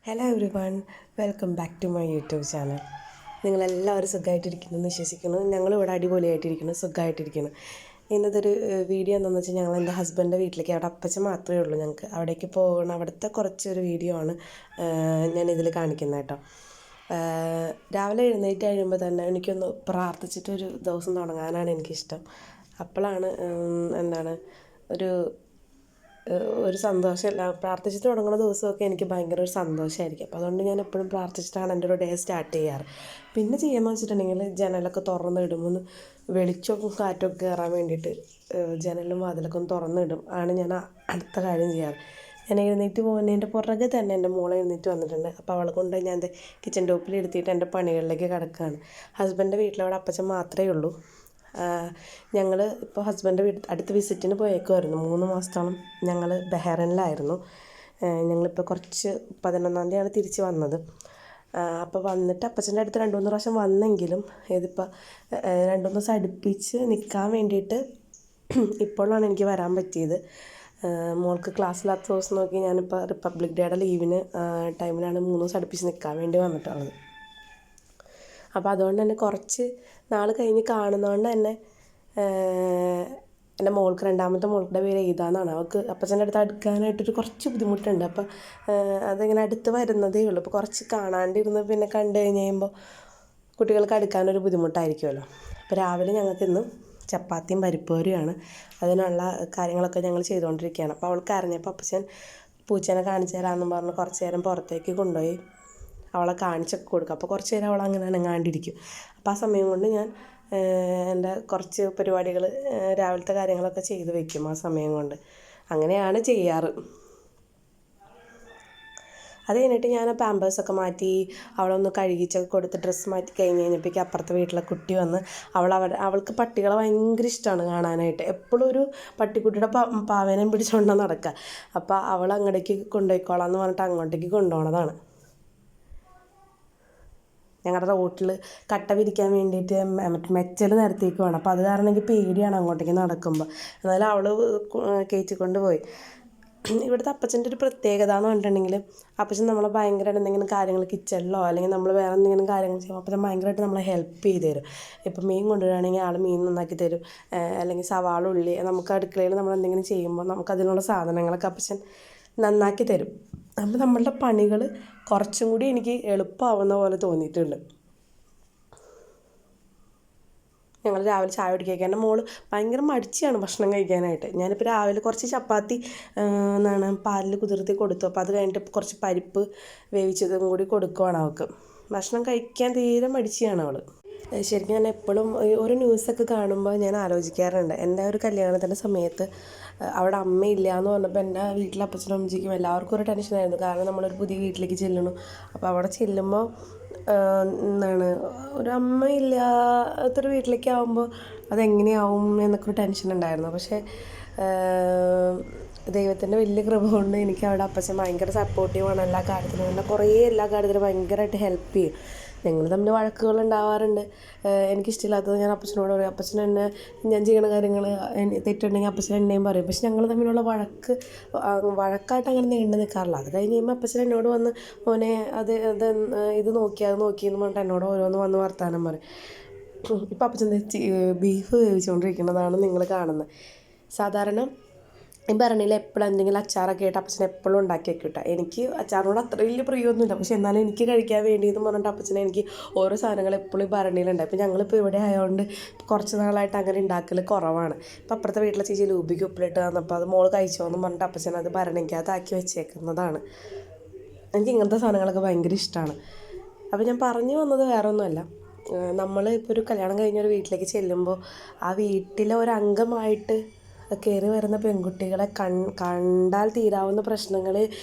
Hello everyone, welcome back to my YouTube channel. നിങ്ങളെല്ലാവരും സുഖമായിട്ടിരിക്കുന്നു എന്ന് വിശ്വസിക്കുന്നു. ഞങ്ങളിവിടെ അടിപൊളിയായിട്ടിരിക്കുന്നു, സുഖമായിട്ടിരിക്കുന്നു. ഇന്നത്തെ ഒരു വീഡിയോ എന്താണെന്ന് വെച്ചാൽ ഞങ്ങൾ എൻ്റെ ഹസ്ബൻഡിൻ്റെ വീട്ടിലേക്ക്, അവിടെ അപ്പച്ചൻ മാത്രമേ ഉള്ളൂ ഞങ്ങൾക്ക്. അവിടേക്ക് പോകണം, അവിടുത്തെ കുറച്ചൊരു വീഡിയോ ആണ് ഞാനിതിൽ കാണിക്കുന്നത് കേട്ടോ. രാവിലെ എഴുന്നേറ്റ് കഴിയുമ്പോൾ തന്നെ എനിക്കൊന്ന് പ്രാർത്ഥിച്ചിട്ടൊരു ദിവസം തുടങ്ങാനാണ് എനിക്കിഷ്ടം. അപ്പോഴാണ് ഒരു ഒരു സന്തോഷമില്ല. പ്രാർത്ഥിച്ചിട്ട് തുടങ്ങുന്ന ദിവസമൊക്കെ എനിക്ക് ഭയങ്കര ഒരു സന്തോഷമായിരിക്കും. അപ്പോൾ അതുകൊണ്ട് ഞാൻ എപ്പോഴും പ്രാർത്ഥിച്ചിട്ടാണ് എൻ്റെ ഒരു ഡേ സ്റ്റാർട്ട് ചെയ്യാറ്. പിന്നെ ചെയ്യുന്നത് വെച്ചിട്ടുണ്ടെങ്കിൽ ജനലൊക്കെ തുറന്നിടുമ്പോൾ വെളിച്ചവും കാറ്റൊക്കെ കയറാൻ വേണ്ടിയിട്ട് ജനലും വാതിലൊക്കെ ഒന്ന് തുറന്നിടും ആണ് ഞാൻ അടുത്ത കാര്യം ചെയ്യാറ്. ഞാൻ എഴുന്നേറ്റ് പോകുന്നതിൻ്റെ പുറകെ തന്നെ എൻ്റെ മോളെ എഴുന്നേറ്റ് വന്നിട്ടുണ്ട്. അപ്പോൾ അവളെ കൊണ്ട് ഞാൻ എൻ്റെ കിച്ചൺ ടോപ്പിൽ എടുത്തിട്ട് എൻ്റെ പണികളിലേക്ക് കിടക്കുകയാണ്. ഹസ്ബൻഡിൻ്റെ വീട്ടിലവിടെ അപ്പച്ചൻ മാത്രമേ ഉള്ളൂ. ഞങ്ങൾ ഇപ്പോൾ ഹസ്ബൻഡ് അടുത്ത് വിസിറ്റിന് പോയേക്കുമായിരുന്നു. 3 മാസത്തോളം ഞങ്ങൾ ബഹ്റൈനിലായിരുന്നു. ഞങ്ങളിപ്പോൾ 11-ാം തീയതിയാണ് തിരിച്ച് വന്നത്. അപ്പോൾ വന്നിട്ട് അപ്പച്ചൻ്റെ അടുത്ത് 2-3 പ്രാവശ്യം വന്നെങ്കിലും ഇതിപ്പോൾ 2-3 ദിവസം അടുപ്പിച്ച് നിൽക്കാൻ വേണ്ടിയിട്ട് ഇപ്പോഴാണ് എനിക്ക് വരാൻ പറ്റിയത്. മോൾക്ക് ക്ലാസ്സില്ലാത്ത ദിവസം നോക്കി ഞാനിപ്പോൾ റിപ്പബ്ലിക് ഡേയുടെ ലീവിന് ടൈമിലാണ് 3 ദിവസം അടുപ്പിച്ച് നിൽക്കാൻ വേണ്ടി വന്നിട്ടുള്ളത്. അപ്പോൾ അതുകൊണ്ട് തന്നെ കുറച്ച് നാൾ കഴിഞ്ഞ് കാണുന്നതുകൊണ്ട് തന്നെ എൻ്റെ മോൾക്ക്, രണ്ടാമത്തെ മോളുടെ പേര് എഴുതാന്നാണ്. അവൾക്ക് അപ്പച്ചൻ്റെ അടുത്ത് അടുക്കാനായിട്ടൊരു കുറച്ച് ബുദ്ധിമുട്ടുണ്ട്. അപ്പോൾ അതിങ്ങനെ അടുത്ത് വരുന്നതേ ഉള്ളൂ. അപ്പോൾ കുറച്ച് കാണാണ്ടിരുന്ന് പിന്നെ കണ്ടു കഴിഞ്ഞ് കഴിയുമ്പോൾ കുട്ടികൾക്ക് അടുക്കാനൊരു ബുദ്ധിമുട്ടായിരിക്കുമല്ലോ. അപ്പോൾ രാവിലെ ഞങ്ങൾക്ക് ഇന്ന് ചപ്പാത്തിയും പരിപ്പ് കറിയുമാണ്. അതിനുള്ള കാര്യങ്ങളൊക്കെ ഞങ്ങൾ ചെയ്തുകൊണ്ടിരിക്കുകയാണ്. അപ്പോൾ അവൾക്ക് അറിഞ്ഞപ്പോൾ അപ്പച്ചൻ പൂച്ചേനെ കാണിച്ചു തരാമെന്ന് പറഞ്ഞ് കുറച്ച് നേരം പുറത്തേക്ക് കൊണ്ടുപോയി അവളെ കാണിച്ചൊക്കെ കൊടുക്കും. അപ്പോൾ കുറച്ച് നേരം അവൾ അങ്ങനെ അനങ്ങാണ്ടിരിക്കും. അപ്പോൾ ആ സമയം കൊണ്ട് ഞാൻ എൻ്റെ കുറച്ച് പരിപാടികൾ, രാവിലത്തെ കാര്യങ്ങളൊക്കെ ചെയ്ത് വെക്കും ആ സമയം കൊണ്ട്. അങ്ങനെയാണ് ചെയ്യാറ്. അത് കഴിഞ്ഞിട്ട് ഞാൻ പാമ്പേഴ്സൊക്കെ മാറ്റി അവളൊന്ന് കഴുകിച്ചൊക്കെ കൊടുത്ത് ഡ്രസ്സ് മാറ്റി കഴിഞ്ഞപ്പോഴേക്കും അപ്പുറത്തെ വീട്ടിലെ കുട്ടി വന്ന് അവൾക്ക് പട്ടികളെ ഭയങ്കര ഇഷ്ടമാണ് കാണാനായിട്ട്. എപ്പോഴും ഒരു പട്ടിക്കുട്ടിയുടെ പാവേനയും പിടിച്ചുകൊണ്ടാണ് നടക്കുക. അപ്പോൾ അവൾ അങ്ങോട്ടേക്ക് കൊണ്ടുപോയിക്കോളാം എന്ന് പറഞ്ഞിട്ട് അങ്ങോട്ടേക്ക് കൊണ്ടുപോകണതാണ്. ഞങ്ങളുടെ റോട്ടിൽ കട്ട വിരിക്കാൻ വേണ്ടിയിട്ട് മെച്ചൽ നിരത്തേക്ക് വേണം. അപ്പോൾ അത് കാരണം എനിക്ക് പേടിയാണ് അങ്ങോട്ടേക്ക് നടക്കുമ്പോൾ. എന്നാലും അവൾ കയറ്റിക്കൊണ്ട് പോയി. ഇവിടുത്തെ അപ്പച്ചൻ്റെ ഒരു പ്രത്യേകത എന്ന് പറഞ്ഞിട്ടുണ്ടെങ്കിൽ, അപ്പച്ചൻ നമ്മളെ ഭയങ്കരമായിട്ട് എന്തെങ്കിലും കാര്യങ്ങൾ കിച്ചണിലോ അല്ലെങ്കിൽ നമ്മൾ വേറെ എന്തെങ്കിലും കാര്യങ്ങൾ ചെയ്യുമ്പോൾ അപ്പച്ചൻ ഭയങ്കരമായിട്ട് നമ്മളെ ഹെൽപ്പ് ചെയ്ത് തരും. ഇപ്പം മീൻ കൊണ്ടുവരികയാണെങ്കിൽ ആൾ മീൻ നന്നാക്കി തരും. അല്ലെങ്കിൽ സവാള, ഉള്ളി, നമുക്ക് അടുക്കളയിൽ നമ്മൾ എന്തെങ്കിലും ചെയ്യുമ്പോൾ നമുക്കതിനുള്ള സാധനങ്ങളൊക്കെ അപ്പച്ചൻ നന്നാക്കി തരും. അപ്പോൾ നമ്മളുടെ പണികൾ കുറച്ചും കൂടി എനിക്ക് എളുപ്പമാവുന്ന പോലെ തോന്നിയിട്ടുണ്ട്. ഞങ്ങൾ രാവിലെ ചായ കുടിക്കുക. എൻ്റെ മോള് ഭയങ്കര മടിച്ചാണ് ഭക്ഷണം കഴിക്കാനായിട്ട്. ഞാനിപ്പോൾ രാവിലെ കുറച്ച് ചപ്പാത്തി പാലിൽ കുതിർത്തി കൊടുത്തു. അപ്പോൾ അത് കഴിഞ്ഞിട്ട് കുറച്ച് പരിപ്പ് വേവിച്ചതും കൂടി കൊടുക്കുവാണ് അവൾക്ക്. ഭക്ഷണം കഴിക്കാൻ തീരെ മടിച്ചാണ് അവൾ. ശരിക്കും ഞാൻ എപ്പോഴും ഒരു ന്യൂസൊക്കെ കാണുമ്പോൾ ഞാൻ ആലോചിക്കാറുണ്ട്, എൻ്റെ ഒരു കല്യാണത്തിൻ്റെ സമയത്ത് അവിടെ അമ്മയില്ല എന്ന് പറഞ്ഞപ്പോൾ എൻ്റെ വീട്ടിലെ അപ്പച്ചനും അമ്മച്ചിക്കും എല്ലാവർക്കും ഒരു ടെൻഷനായിരുന്നു. കാരണം നമ്മളൊരു പുതിയ വീട്ടിലേക്ക് ചെല്ലണം. അപ്പോൾ അവിടെ ചെല്ലുമ്പോൾ ഒരു അമ്മയില്ലാത്തൊരു വീട്ടിലേക്ക് ആകുമ്പോൾ അതെങ്ങനെയാവും എന്നൊക്കെ ഒരു ടെൻഷൻ ഉണ്ടായിരുന്നു. പക്ഷേ ദൈവത്തിൻ്റെ വലിയ കൃപ കൊണ്ട് എനിക്ക് അവിടെ അപ്പച്ചൻ ഭയങ്കര സപ്പോർട്ടീവാണ് എല്ലാ കാര്യത്തിലും. എല്ലാ കാര്യത്തിലും ഭയങ്കരമായിട്ട് ഹെൽപ്പ് ചെയ്യും. ഞങ്ങൾ തമ്മിൽ വഴക്കുകൾ ഉണ്ടാവാറുണ്ട്. എനിക്കിഷ്ടമില്ലാത്തത് ഞാൻ അപ്പച്ചനോട് പറയും. അപ്പച്ചൻ എന്നെ, ഞാൻ ചെയ്യുന്ന കാര്യങ്ങൾ തെറ്റുണ്ടെങ്കിൽ അപ്പച്ചൻ എന്നെയും പറയും. പക്ഷെ ഞങ്ങൾ തമ്മിലുള്ള വഴക്കായിട്ട് അങ്ങനെ നീണ്ടു നിൽക്കാറില്ല. അത് കഴിഞ്ഞ് കഴിയുമ്പോൾ അപ്പച്ചൻ എന്നോട് വന്ന്, മോനെ ഇത് നോക്കി എന്ന് പറഞ്ഞിട്ട് എന്നോട് ഓരോന്ന് വന്ന് വർത്താനം പറയും. ഇപ്പം അപ്പച്ചൻ ബീഫ് വേവിച്ചുകൊണ്ടിരിക്കുന്നതാണ് നിങ്ങൾ കാണുന്നത്. സാധാരണ ഈ ഭരണിയിൽ എപ്പോഴും എന്തെങ്കിലും അച്ചാറൊക്കെ ആയിട്ട് അപ്പച്ചൻ എപ്പോഴും ഉണ്ടാക്കി വെക്കിട്ട. എനിക്ക് അച്ചാറിനോട് അത്ര വലിയ പ്രിയമൊന്നുമില്ല. പക്ഷെ എന്നാലും എനിക്ക് കഴിക്കാൻ വേണ്ടിയെന്ന് പറഞ്ഞിട്ട് അപ്പച്ചനെ എനിക്ക് ഓരോ സാധനങ്ങൾ എപ്പോഴും ഈ ഭരണിയിലുണ്ടായി. ഇപ്പോൾ ഞങ്ങളിപ്പോൾ ഇവിടെ ആയതുകൊണ്ട് കുറച്ച് നാളായിട്ട് അങ്ങനെ ഉണ്ടാക്കൽ കുറവാണ്. ഇപ്പോൾ അപ്പുറത്തെ വീട്ടിലെ ചേച്ചി ലൂബിക്ക് ഉപ്പിലിട്ട് തന്നപ്പോൾ അത് മോള് കഴിച്ചോന്ന് പറഞ്ഞിട്ട് അപ്പച്ചൻ അത് ഭരണിക്കകത്താക്കി വെച്ചേക്കുന്നതാണ്. എനിക്ക് ഇങ്ങനത്തെ സാധനങ്ങളൊക്കെ ഭയങ്കര ഇഷ്ടമാണ്. അപ്പോൾ ഞാൻ പറഞ്ഞു വന്നത് വേറെ ഒന്നുമല്ല, നമ്മൾ ഇപ്പോൾ ഒരു കല്യാണം കഴിഞ്ഞൊരു വീട്ടിലേക്ക് ചെല്ലുമ്പോൾ ആ വീട്ടിലെ ഒരംഗമായിട്ട് കയറി വരുന്ന പെൺകുട്ടികളെ കണ്ടാൽ തീരാവുന്ന പ്രശ്നങ്ങൾ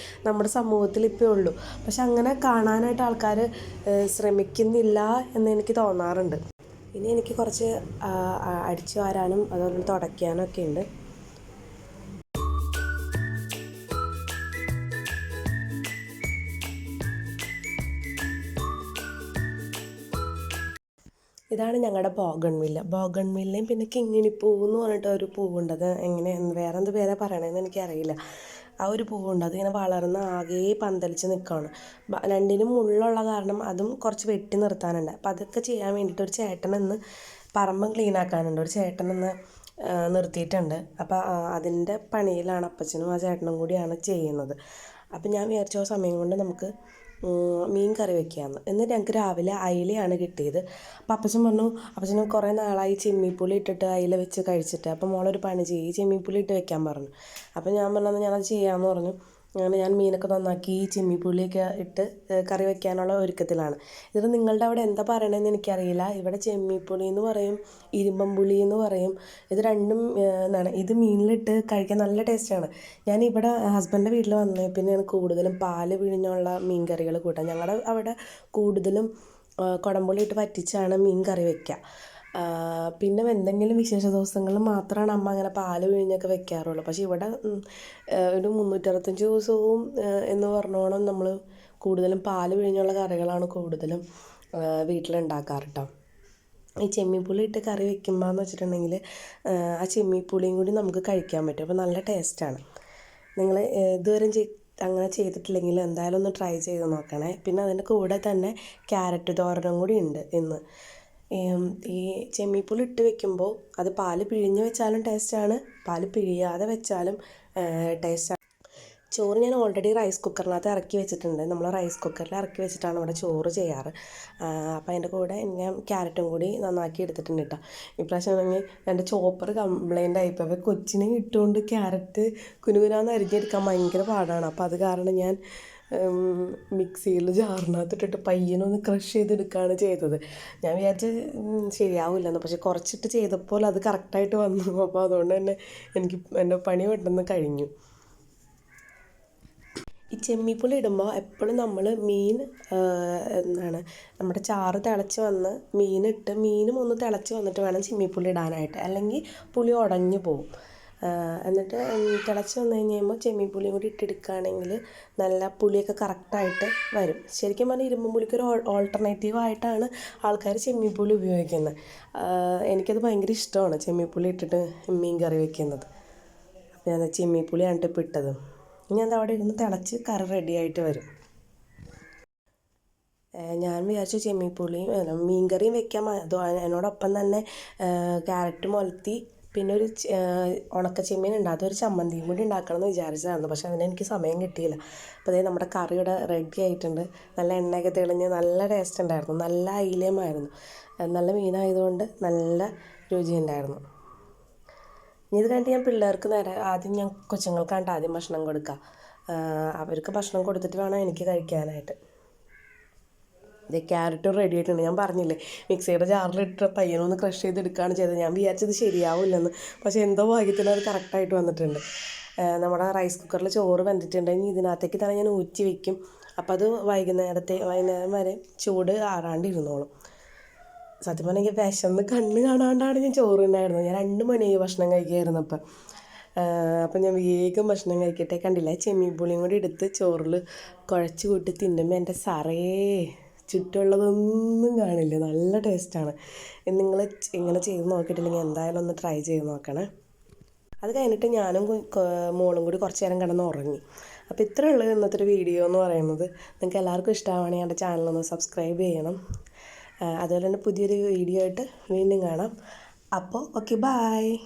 നമ്മുടെ സമൂഹത്തിൽ ഇപ്പോൾ ഉള്ളൂ. പക്ഷെ അങ്ങനെ കാണാനായിട്ട് ആൾക്കാർ ശ്രമിക്കുന്നില്ല എന്ന് എനിക്ക് തോന്നാറുണ്ട്. ഇനി എനിക്ക് കുറച്ച് അടിച്ചു വാരാനും അതുപോലെ തുടയ്ക്കാനും ഒക്കെ ഉണ്ട്. ഇതാണ് ഞങ്ങളുടെ ബോഗൺവില്ലയും പിന്നെ കിങ്ങിണിപ്പൂ എന്ന് പറഞ്ഞിട്ട് ഒരു പൂവുണ്ട്. അത് വേറെ എന്ത് പേരാ പറയണതെന്ന് എനിക്കറിയില്ല. ആ ഒരു പൂവുണ്ട് അതിങ്ങനെ വളർന്ന് ആകെ പന്തലിച്ച് നിൽക്കുകയാണ്. രണ്ടിനും മുള്ളുള്ള കാരണം അതും കുറച്ച് വെട്ടി നിർത്താനുണ്ട്. അപ്പോൾ അതൊക്കെ ചെയ്യാൻ വേണ്ടിയിട്ട് ഒരു ചേട്ടനെന്ന് പറമ്പ് ക്ലീൻ ആക്കാനുണ്ട്, ഒരു ചേട്ടനെന്ന് നിർത്തിയിട്ടുണ്ട്. അപ്പോൾ അതിൻ്റെ പണിയിലാണ് അപ്പച്ചനും ആ ചേട്ടനും കൂടിയാണ് ചെയ്യുന്നത്. അപ്പം ഞാൻ വിചാരിച്ച സമയം കൊണ്ട് നമുക്ക് മീൻ കറി വെക്കാമെന്ന്. എന്നിട്ട് ഞങ്ങൾക്ക് രാവിലെ അയിലയാണ് കിട്ടിയത്. അപ്പം അപ്പച്ചൻ പറഞ്ഞു, അപ്പച്ചന് കുറേ നാളായി ചെമ്മീപ്പുളി ഇട്ടിട്ട് അയില വെച്ച് കഴിച്ചിട്ട്, അപ്പം മോളൊരു പണി ചെയ്യും, ചെമ്മീപ്പുളി ഇട്ട് വെക്കാൻ പറഞ്ഞു. അപ്പം ഞാൻ പറഞ്ഞത് ഞാനത് ചെയ്യാമെന്ന് പറഞ്ഞു. അങ്ങനെ ഞാൻ മീനൊക്കെ നന്നാക്കി ചെമ്മീപ്പുളിയൊക്കെ ഇട്ട് കറി വെക്കാനുള്ള ഒരുക്കത്തിലാണ്. ഇത് നിങ്ങളുടെ അവിടെ എന്താ പറയണതെന്ന് എനിക്കറിയില്ല. ഇവിടെ ചെമ്മീപ്പുളി എന്ന് പറയും, ഇരുമ്പമ്പുളി എന്ന് പറയും. ഇത് രണ്ടും എന്താണ്, ഇത് മീനിലിട്ട് കഴിക്കാൻ നല്ല ടേസ്റ്റാണ്. ഞാൻ ഇവിടെ ഹസ്ബൻഡിൻ്റെ വീട്ടിൽ വന്നേ പിന്നെയാണ് കൂടുതലും പാല് പിഴിഞ്ഞുള്ള മീൻ കറികൾ കൂട്ടാം. ഞങ്ങളുടെ അവിടെ കൂടുതലും കുടംപുളി ഇട്ട് വറ്റിച്ചാണ് മീൻ കറി വയ്ക്കുക. പിന്നെ എന്തെങ്കിലും വിശേഷ ദിവസങ്ങളിൽ മാത്രമാണ് അമ്മ അങ്ങനെ പാല് പിഴിഞ്ഞൊക്കെ വെക്കാറുള്ളൂ. പക്ഷേ ഇവിടെ ഒരു 365 ദിവസവും എന്ന് പറഞ്ഞോണം നമ്മൾ കൂടുതലും പാല് പിഴിഞ്ഞുള്ള കറികളാണ് കൂടുതലും വീട്ടിലുണ്ടാക്കാറ് കേട്ടോ. ഈ ചെമ്മീപ്പുളി ഇട്ട് കറി വെക്കുമ്പോൾ എന്ന് വെച്ചിട്ടുണ്ടെങ്കിൽ ആ ചെമ്മീപ്പുളിയും കൂടി നമുക്ക് കഴിക്കാൻ പറ്റും. അപ്പോൾ നല്ല ടേസ്റ്റാണ്. നിങ്ങൾ ഇതുവരെ അങ്ങനെ ചെയ്തിട്ടില്ലെങ്കിൽ എന്തായാലും ഒന്ന് ട്രൈ ചെയ്ത് നോക്കണേ. പിന്നെ അതിൻ്റെ കൂടെ തന്നെ ക്യാരറ്റ് തോരനും കൂടി ഉണ്ട് ഇന്ന്. ഈ ചെമ്മീപ്പുളി ഇട്ട് വെക്കുമ്പോൾ അത് പാല് പിഴിഞ്ഞ് വെച്ചാലും ടേസ്റ്റാണ്, പാല് പിഴിയാതെ വെച്ചാലും ടേസ്റ്റാണ്. ചോറ് ഞാൻ ഓൾറെഡി റൈസ് കുക്കറിനകത്ത് ഇറക്കി വെച്ചിട്ടുണ്ട്. നമ്മൾ റൈസ് കുക്കറിൽ ഇറക്കി വെച്ചിട്ടാണ് ഇവിടെ ചോറ് ചെയ്യാറ്. അപ്പോൾ അതിൻ്റെ കൂടെ ഞാൻ ക്യാരറ്റും കൂടി നന്നാക്കി എടുത്തിട്ടുണ്ട് കേട്ടോ. ഇപ്രാവശ്യം ആണെങ്കിൽ എൻ്റെ ചോപ്പർ കംപ്ലൈൻ്റ് ആയിപ്പോൾ. അപ്പോൾ കൊച്ചിനെ ഇട്ടുകൊണ്ട് ക്യാരറ്റ് കുനുകുനാന്ന് അരിഞ്ഞെടുക്കാൻ ഭയങ്കര പാടാണ്. അപ്പോൾ അത് കാരണം ഞാൻ മിക്സിയിൽ ജാറിനകത്തിട്ടിട്ട് പയ്യനൊന്ന് ക്രഷ് ചെയ്തെടുക്കുകയാണ് ചെയ്തത്. ഞാൻ വിചാരിച്ച് ശരിയാവില്ലെന്ന്, പക്ഷെ കുറച്ചിട്ട് ചെയ്തപ്പോൾ അത് കറക്റ്റായിട്ട് വന്നു. അപ്പോൾ അതുകൊണ്ട് തന്നെ എനിക്ക് എൻ്റെ പണി പെട്ടെന്ന് കഴിഞ്ഞു. ഈ ചെമ്മീപ്പുളി ഇടുമ്പോൾ എപ്പോഴും നമ്മൾ മീൻ എന്താണ് നമ്മുടെ ചാറ് തിളച്ച് വന്ന് മീനും ഒന്ന് തിളച്ച് വന്നിട്ട് വേണം ചെമ്മീപ്പുളി ഇടാനായിട്ട്, അല്ലെങ്കിൽ പുളി ഉടഞ്ഞു പോവും. എന്നിട്ട് തിളച്ച് വന്നു കഴിയുമ്പോൾ ചെമ്മീപ്പുളിയും കൂടി ഇട്ടെടുക്കുകയാണെങ്കിൽ നല്ല പുളിയൊക്കെ കറക്റ്റായിട്ട് വരും. ശരിക്കും പറഞ്ഞാൽ ഇരുമ്പും പുളിക്കൊരു ഓൾട്ടർനേറ്റീവായിട്ടാണ് ആൾക്കാർ ചെമ്മീപ്പുളി ഉപയോഗിക്കുന്നത്. എനിക്കത് ഭയങ്കര ഇഷ്ടമാണ് ചെമ്മീപ്പുളി ഇട്ടിട്ട് മീൻ കറി വയ്ക്കുന്നത്. അപ്പോൾ ഞാൻ ചെമ്മീപ്പുളിയാണ് ഇപ്പോൾ ഇട്ടത്. ഇനി അത് അവിടെ ഇരുന്ന് തിളച്ച് കറി റെഡിയായിട്ട് വരും. ഞാൻ വിചാരിച്ചു ചെമ്മീപ്പുളിയും മീൻ കറിയും വെക്കാം, അതിനോടൊപ്പം തന്നെ ക്യാരറ്റ് മുലത്തി പിന്നെ ഒരു ഉണക്ക ചെമ്മീൻ ഉണ്ട്, അതൊരു ചമ്മന്തിയും കൂടി ഉണ്ടാക്കണമെന്ന് വിചാരിച്ചതായിരുന്നു. പക്ഷേ അതിന് എനിക്ക് സമയം കിട്ടിയില്ല. അപ്പോൾ അതേ നമ്മുടെ കറി ഇവിടെ റെഡി ആയിട്ടുണ്ട്. നല്ല എണ്ണയൊക്കെ തെളിഞ്ഞ് നല്ല ടേസ്റ്റ് ഉണ്ടായിരുന്നു. നല്ല അയിലയുമായിരുന്നു. നല്ല മീനായതുകൊണ്ട് നല്ല രുചിയുണ്ടായിരുന്നു. ഇനി ഇത് കഴിഞ്ഞിട്ട് ഞാൻ പിള്ളേർക്ക് ആദ്യം ഞാൻ കൊച്ചുങ്ങൾക്കാണ് ആദ്യം ഭക്ഷണം കൊടുക്കുക. അവർക്ക് ഭക്ഷണം കൊടുത്തിട്ട് വേണം എനിക്ക് കഴിക്കാനായിട്ട്. ഇത് ക്യാരറ്റും റെഡി ആയിട്ടുണ്ട്. ഞാൻ പറഞ്ഞില്ലേ മിക്സിയുടെ ജാറിലിട്ട് പയ്യനൊന്ന് ക്രഷ് ചെയ്തെടുക്കുകയാണ് ചെയ്തത്. ഞാൻ വിചാരിച്ചത് ശരിയാവില്ലെന്ന്, പക്ഷേ എന്തോ ഭാഗ്യത്തിന് അത് കറക്റ്റായിട്ട് വന്നിട്ടുണ്ട്. നമ്മുടെ റൈസ് കുക്കറിൽ ചോറ് വെന്തിട്ടുണ്ട്. ഇനി ഇതിനകത്തേക്ക് തന്നെ ഞാൻ ഊറ്റി വയ്ക്കും. അപ്പോൾ അത് വൈകുന്നേരം വരെ ചൂട് ആറാണ്ടിരുന്നോളും. സത്യം പറഞ്ഞാൽ എനിക്ക് വിശന്ന് കണ്ണ് കാണാണ്ടാണ് ഞാൻ ചോറ് ഉണ്ടായിരുന്നത്. ഞാൻ 2 മണിയായി ഭക്ഷണം കഴിക്കായിരുന്നു. അപ്പം ഞാൻ വേഗം ഭക്ഷണം കഴിക്കട്ടെ. കണ്ടില്ല, ചെമ്മീൻ പുളിയും കൂടി എടുത്ത് ചോറിൽ കുഴച്ച് കൂട്ടി തിന്നുമ്പോൾ എൻ്റെ സാറേ ചുറ്റുമുള്ളതൊന്നും കാണില്ല. നല്ല ടേസ്റ്റാണ്. നിങ്ങൾ ഇങ്ങനെ ചെയ്ത് നോക്കിയിട്ടില്ലെങ്കിൽ എന്തായാലും ഒന്ന് ട്രൈ ചെയ്ത് നോക്കണേ. അത് കഴിഞ്ഞിട്ട് ഞാനും മോളും കൂടി കുറച്ച് നേരം കിടന്ന് ഉറങ്ങി. അപ്പോൾ ഇത്രയേ ഉള്ളൂ ഇന്നത്തെ ഒരു വീഡിയോ എന്ന് പറയുന്നത്. നിങ്ങൾക്ക് എല്ലാവർക്കും ഇഷ്ടമാണെങ്കിൽ എൻ്റെ ചാനലൊന്ന് സബ്സ്ക്രൈബ് ചെയ്യണം. അതുപോലെ തന്നെ പുതിയൊരു വീഡിയോ ആയിട്ട് വീണ്ടും കാണാം. അപ്പോൾ ഓക്കെ, ബായ്.